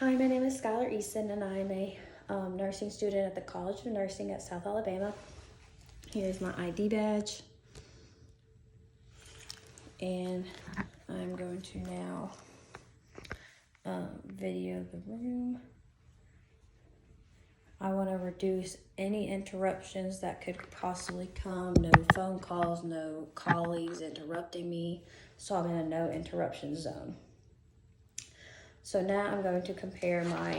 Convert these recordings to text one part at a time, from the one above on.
Hi, my name is Skylar Easton, and I'm a nursing student at the College of Nursing at South Alabama. Here's my ID badge, and I'm going to now video the room. I want to reduce any interruptions that could possibly come. No phone calls, no colleagues interrupting me, so I'm in a no interruption zone. So now I'm going to compare my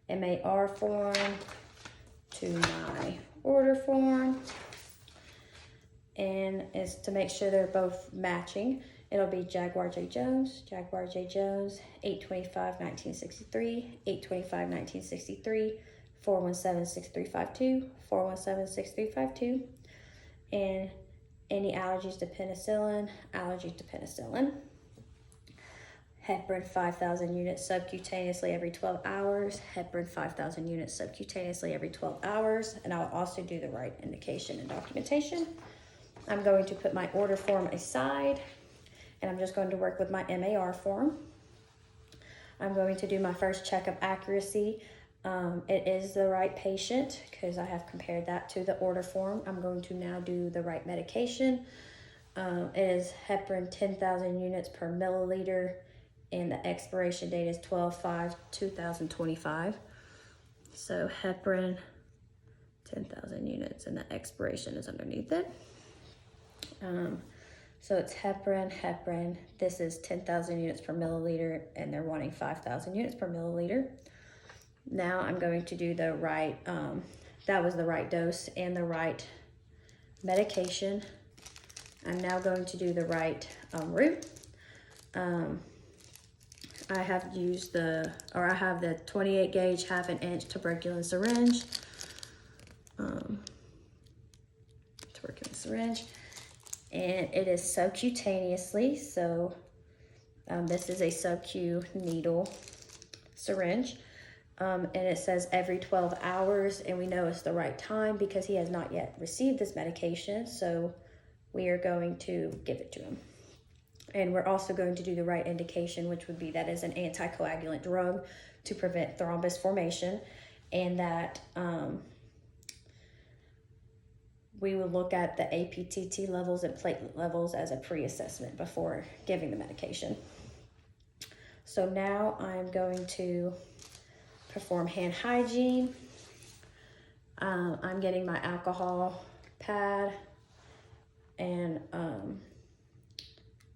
MAR form to my order form, and it's to make sure they're both matching. It'll be Jaguar J. Jones, 8/25/1963, 8/25/1963, 417-6352, 417-6352, and any allergies to penicillin, allergies to penicillin. Heparin 5,000 units subcutaneously every 12 hours. Heparin 5,000 units subcutaneously every 12 hours. And I'll also do the right indication and documentation. I'm going to put my order form aside, and I'm just going to work with my MAR form. I'm going to do my first checkup accuracy. It is the right patient because I have compared that to the order form. I'm going to now do the right medication. It is heparin 10,000 units per milliliter, and the expiration date is 12/5/2025. So heparin 10,000 units, and the expiration is underneath it. So it's heparin. This is 10,000 units per milliliter, and they're wanting 5,000 units per milliliter. Now I'm going to do the right, that was the right dose and the right medication. I'm now going to do the right route. I have used I have the 28 gauge 1/2 inch tuberculin syringe. And it is subcutaneously, so this is a sub-Q needle syringe. And it says every 12 hours, and we know it's the right time because he has not yet received this medication, so we are going to give it to him. And we're also going to do the right indication, which would be that is an anticoagulant drug to prevent thrombus formation, and that we will look at the APTT levels and platelet levels as a pre-assessment before giving the medication. So now I'm going to perform hand hygiene. I'm getting my alcohol pad, and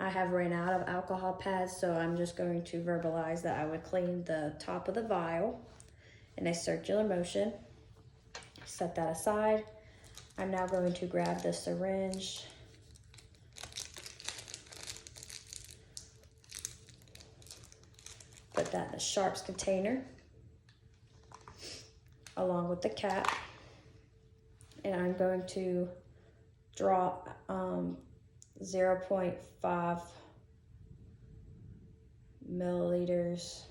I have ran out of alcohol pads, so I'm just going to verbalize that I would clean the top of the vial in a circular motion. Set that aside. I'm now going to grab the syringe, put that in a sharps container along with the cap, and I'm going to draw 0.5 milliliters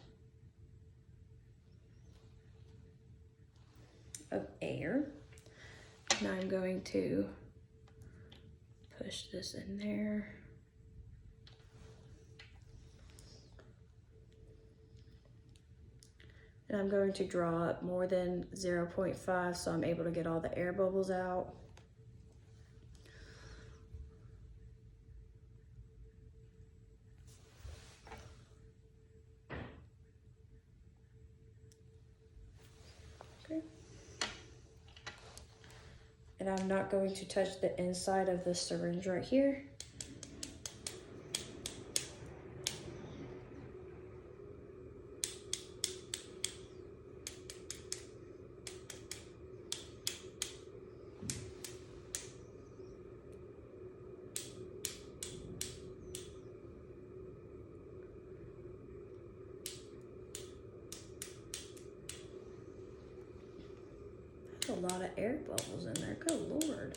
of air. Now I'm going to push this in there. And I'm going to draw up more than 0.5 so I'm able to get all the air bubbles out. Okay. And I'm not going to touch the inside of the syringe right here. There's a lot of air bubbles in there, good Lord.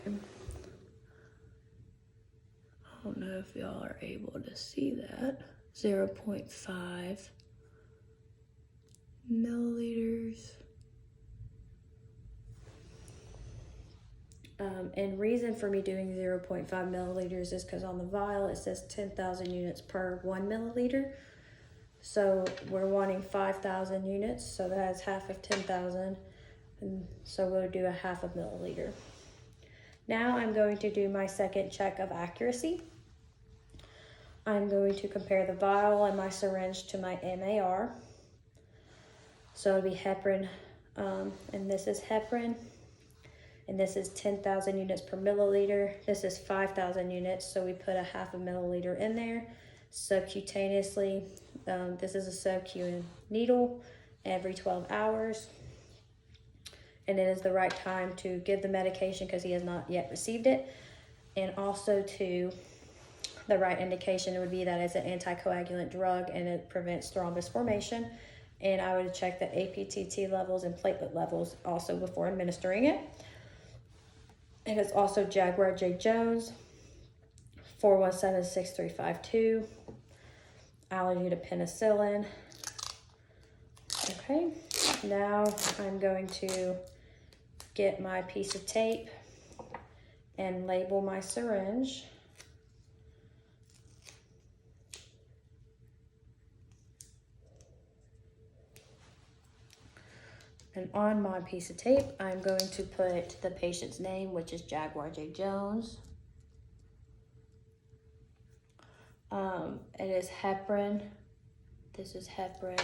Okay. I don't know if y'all are able to see that. 0.5 milliliters And reason for me doing 0.5 milliliters is because on the vial it says 10,000 units per 1 milliliter. So we're wanting 5,000 units, so that's half of 10,000. And so we'll do a half a milliliter. Now I'm going to do my second check of accuracy. I'm going to compare the vial and my syringe to my MAR. So it'll be heparin, and this is heparin, and this is 10,000 units per milliliter. This is 5,000 units, so we put a half a milliliter in there. Subcutaneously, this is a sub-Q needle every 12 hours. And it is the right time to give the medication because he has not yet received it. And also to the right indication would be that it's an anticoagulant drug and it prevents thrombus formation. And I would check the APTT levels and platelet levels also before administering it. And it's also Jaguar J. Jones, 4176352, allergy to penicillin. Okay, now I'm going to get my piece of tape and label my syringe. And on my piece of tape, I'm going to put the patient's name, which is Jaguar J. Jones. It is heparin. This is heparin.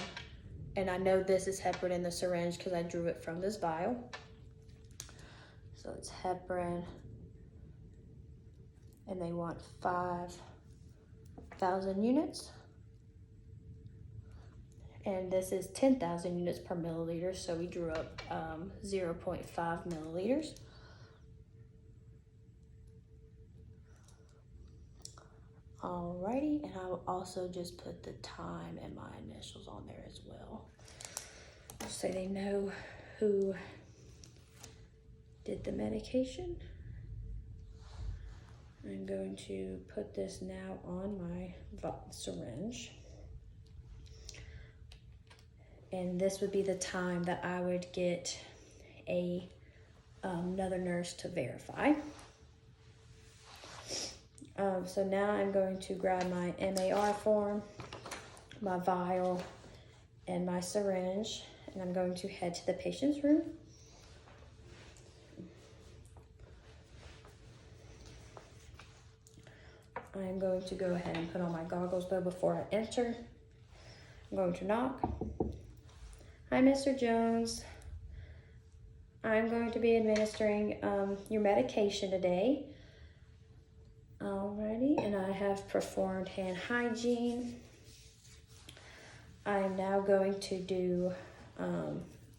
And I know this is heparin in the syringe because I drew it from this vial. So it's heparin. And they want 5,000 units. And this is 10,000 units per milliliter, so we drew up 0.5 milliliters. Alrighty, and I will also just put the time and my initials on there as well, so they know who did the medication. I'm going to put this now on my syringe. And this would be the time that I would get another nurse to verify. So now I'm going to grab my MAR form, my vial, and my syringe, and I'm going to head to the patient's room. I'm going to go ahead and put on my goggles though before I enter. I'm going to knock. Hi, Mr. Jones. I'm going to be administering your medication today. Alrighty, and I have performed hand hygiene. I'm now going to do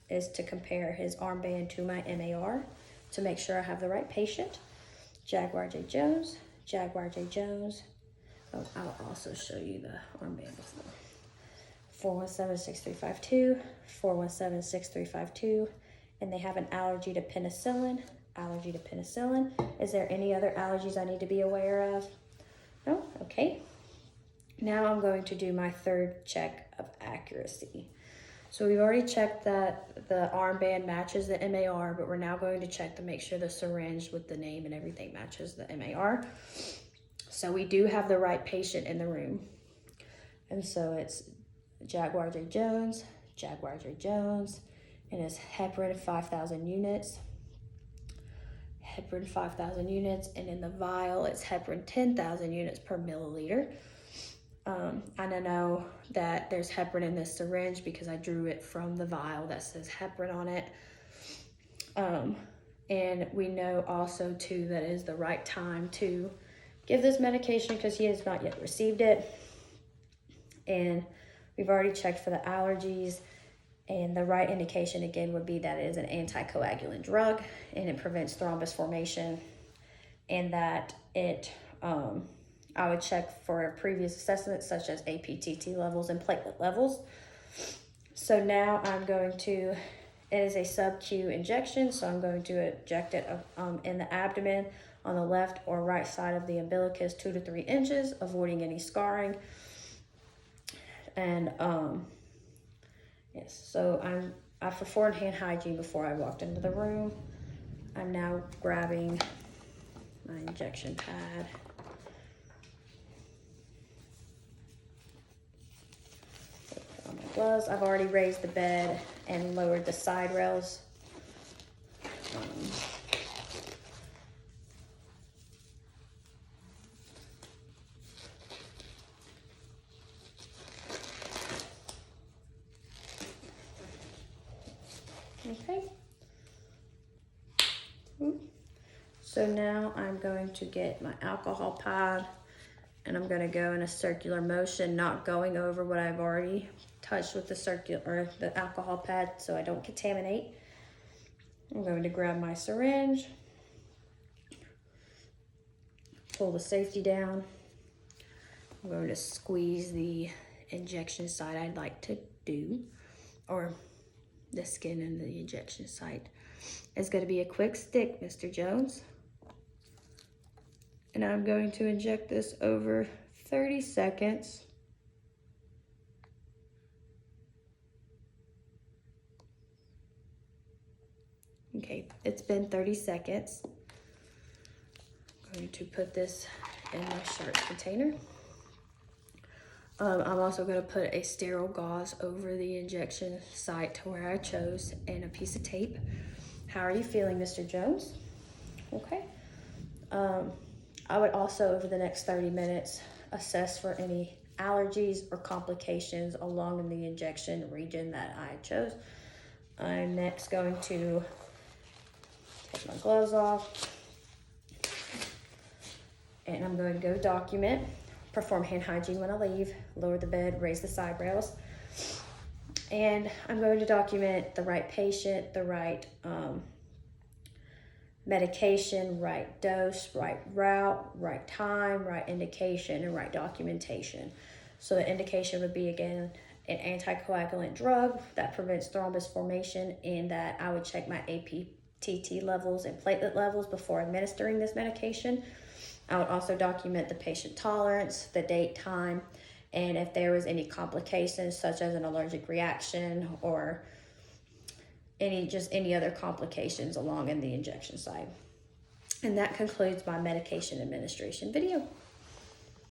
is to compare his armband to my MAR to make sure I have the right patient. Jaguar J. Jones, Jaguar J. Jones. Oh, I'll also show you the armband before. 4176352, 4176352, and they have an allergy to penicillin. Allergy to penicillin. Is there any other allergies I need to be aware of? No? Okay. Now I'm going to do my third check of accuracy. So we've already checked that the armband matches the MAR, but we're now going to check to make sure the syringe with the name and everything matches the MAR. So we do have the right patient in the room. And so it's Jaguar J. Jones, Jaguar J. Jones, and it's heparin 5,000 units. Heparin 5,000 units, and in the vial, it's heparin 10,000 units per milliliter. I know that there's heparin in this syringe because I drew it from the vial that says heparin on it. And we know also too that it is the right time to give this medication because he has not yet received it. And we've already checked for the allergies, and the right indication again would be that it is an anticoagulant drug and it prevents thrombus formation, and that it, I would check for previous assessments such as APTT levels and platelet levels. So now I'm going to, it is a sub-Q injection, so I'm going to inject it in the abdomen on the left or right side of the umbilicus, 2 to 3 inches, avoiding any scarring. And yes, so I performed hand hygiene before I walked into the room. I'm now grabbing my injection pad. Put on my gloves. I've already raised the bed and lowered the side rails. Okay. So now I'm going to get my alcohol pad and I'm going to go in a circular motion, not going over what I've already touched with the alcohol pad so I don't contaminate. I'm going to grab my syringe, pull the safety down. I'm going to squeeze the injection site I'd like to do, or the skin and the injection site. It's going to be a quick stick, Mr. Jones. And I'm going to inject this over 30 seconds. Okay, it's been 30 seconds. I'm going to put this in my shirt container. I'm also going to put a sterile gauze over the injection site to where I chose and a piece of tape. How are you feeling, Mr. Jones? Okay. I would also, over the next 30 minutes, assess for any allergies or complications along in the injection region that I chose. I'm next going to take my gloves off, and I'm going to go document, perform hand hygiene when I leave, lower the bed, raise the side rails, and I'm going to document the right patient, the right medication, right dose, right route, right time, right indication, and right documentation. So the indication would be, again, an anticoagulant drug that prevents thrombus formation, and that I would check my APTT levels and platelet levels before administering this medication. I would also document the patient tolerance, the date, time, and if there was any complications such as an allergic reaction or any other complications along in the injection site. And that concludes my medication administration video.